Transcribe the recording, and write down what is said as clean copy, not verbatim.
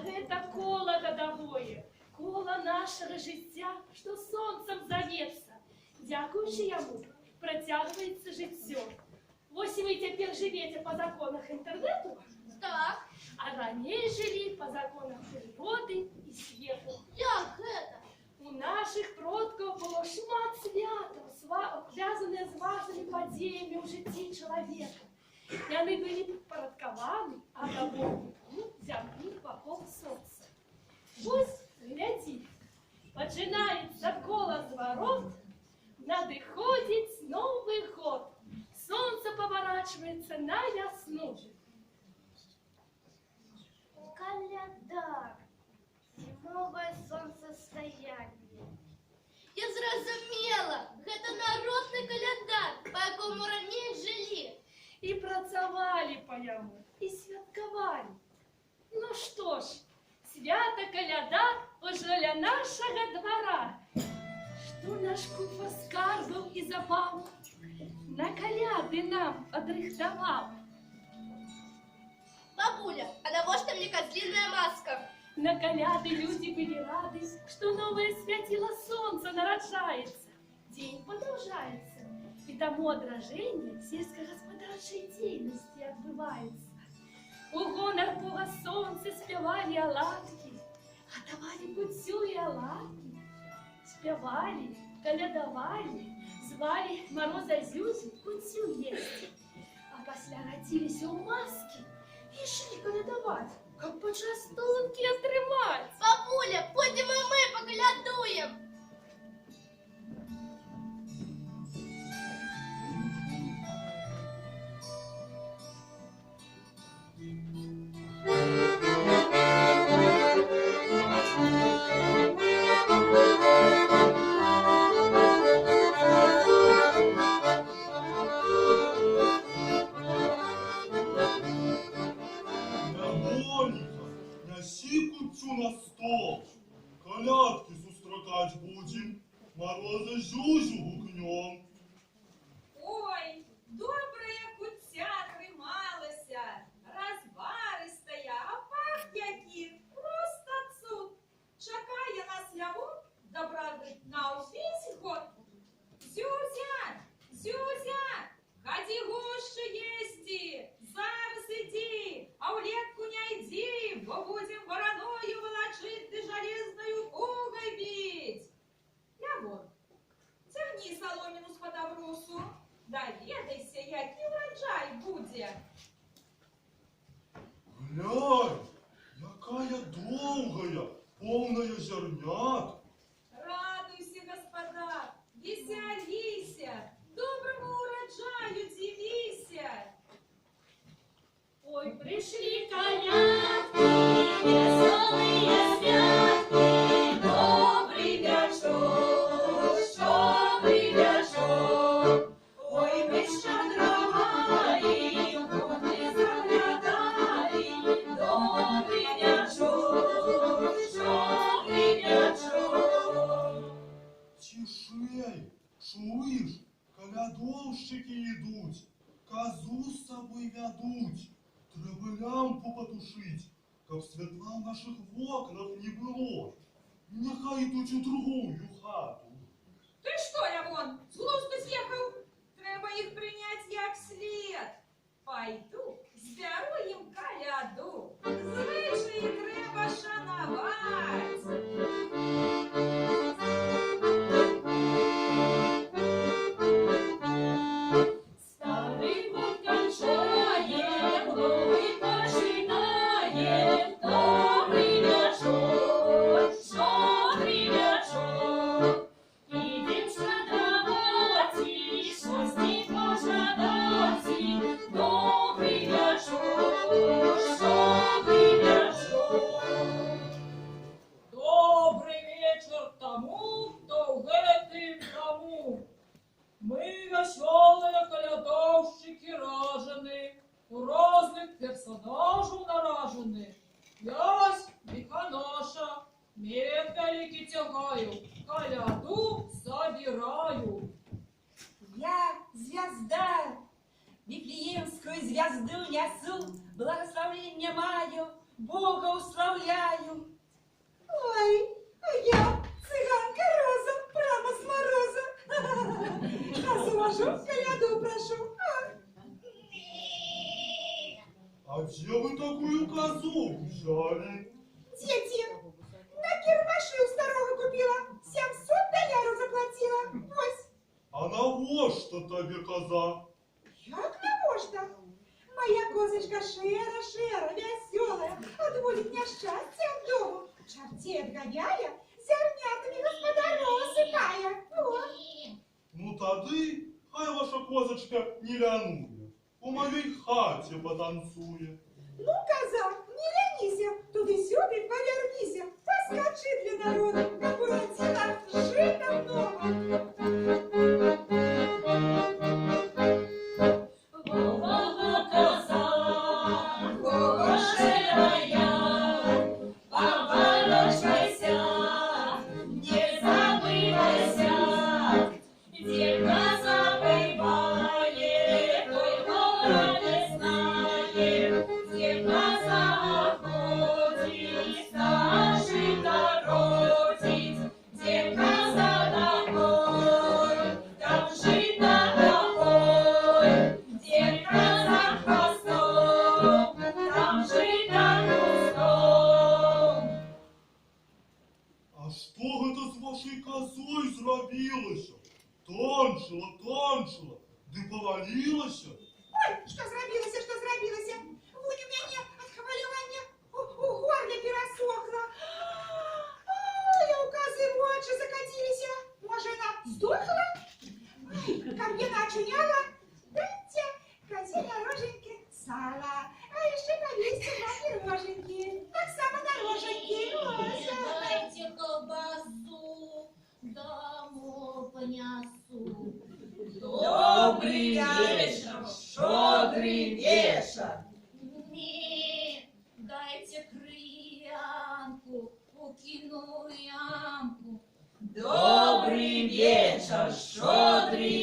гэта кола гадавое, кола нашага жыцця, што сонцам завецца. Дзякуючы яму працягваецца жыццё. Вось вы цяпер жывеце па законах інтэрнэту? Так. А раней жылі па законах прыроды і свету. Як гэта? У нашых продкаў было шмат святаў, звязаных з важнымі падзеямі ў жыцці чалавека. Яны былі падпарадкаваны аднаму зямлі вакол сонца. Вось, глядзі, пачынаецца кола зварот, надыходзіць новы год. Сонце паварачваецца на вясну. Каляда. Зімовае сонцастаянне. Я зразумела, гэта народны календар, па якому раней жылі. І працавалі па яму, і святкавалі. Ну што ж, свята каляда ўжо ля нашага двара. Што наш куфар скарбаў і забаў на каляды нам адрыхтаваў. Бабуля, а навошта мне козлиная маска? На каляды людзі былі рады, што новае свяціла сонца нараджаецца. Дзень падаўжаецца, і таму адражэнне сельскагаспадарчай дзейнасці адбываецца. У гонар Бога сонца спявалі аладкі, гатавалі куццю і аладкі. Спявалі, калядавалі, звалі Мароза Зюзю куццю есці. А пасля радзіліся ў маскі і ішлі калядаваць, каб пачастункі атрымаць. Бабуля, пойдем и мы поколядуем. На стол, колядки сустракать будем, Мороза Зюзю гукнем. Ой, добрая куця трималася, розваристая, а пах який, просто цуд. Чекає нас лявун, добравить на увесь год. Зюзя, Зюзя, ходи гуще ести, зараз иди, а улетку не иди, бо будем вороною волочить ты железною пугой бить. Лявон, тягни соломину з подобрусу, доведайся, який урожай буде. Глянь, якая долгая, полная зернят. Радуйся, господа, веселися, доброму урожаю дивися. Ой, пришли колядки, веселые святки, добрый вечер, щедрый вечер. Ой, мы щедровали, годы заглядали, добрый вечер, щедрый вечер. Тишей, чуешь, колядовщики идут, козу с собой ведут. Треба лямпу потушить, каб святла в наших окнах не было. Нехай йдуть у другую хату. Ти що, Лявон, з глузду з'їхав? Треба їх прийняти як слід. Пойду, зберу їм коляду. Звичаї треба шанувати. Старый год кончает, новый починает, добрый вечер, щедрый вечер. Идем щедровать, и шустить можно дать, добрый вечер, щедрый вечер. Добрий вечір тому, хто в гэтым дому. Мы веселые колядовщики ражены, у разных персонажей наражены. Ясь Миханоша, мех великий тягаю, коляду собираю. Я звезда, Вифлеемскую звезду несу, благословение маю, Бога уславляю. Ой, а я цыганка Роза, прямо с мороза. Развожу, коляду прошу. А где вы такую козу взяли? Дети, на кермаши у старого купила, 700 доляров заплатила. Ось, А на что тебе коза? як не можна. Моя козочка шера, веселая, отводит мне счастье от дому. Чертей отгоняя, зернятами господару осыпая. Вот. Ну тады, хай ваша козочка не лянует, у моей хате потанцует. Ну, коза, не ленися, туди-сюди повернися, поскочи для народу, как Буратино, жито много. Вова коза, Вова ширая, поворачивайся, не забывайся, где коза бывает, той гора не знает, где коза ходит, старший дородит, где коза домой, там жито домой, где коза хвостом, там жито кустом. А что это с вашей козой зробилося? Тончила, да повалилася? Ой, что зробилося, что зробилося? Вунь у меня от хвалювання у горле пересохло. Ой, а у козы в очи закатились. Может, она сдохла? Ой, ко мне начуняла. Дайте козе на роженьке сала, а еще повесьте на пироженьки. Так само на роженьки. Дайте колбасу, домой понесу. Добрый вечер, щедрый вечер. Нет, дайте крянку, укину ямку. Добрый вечер, щедрый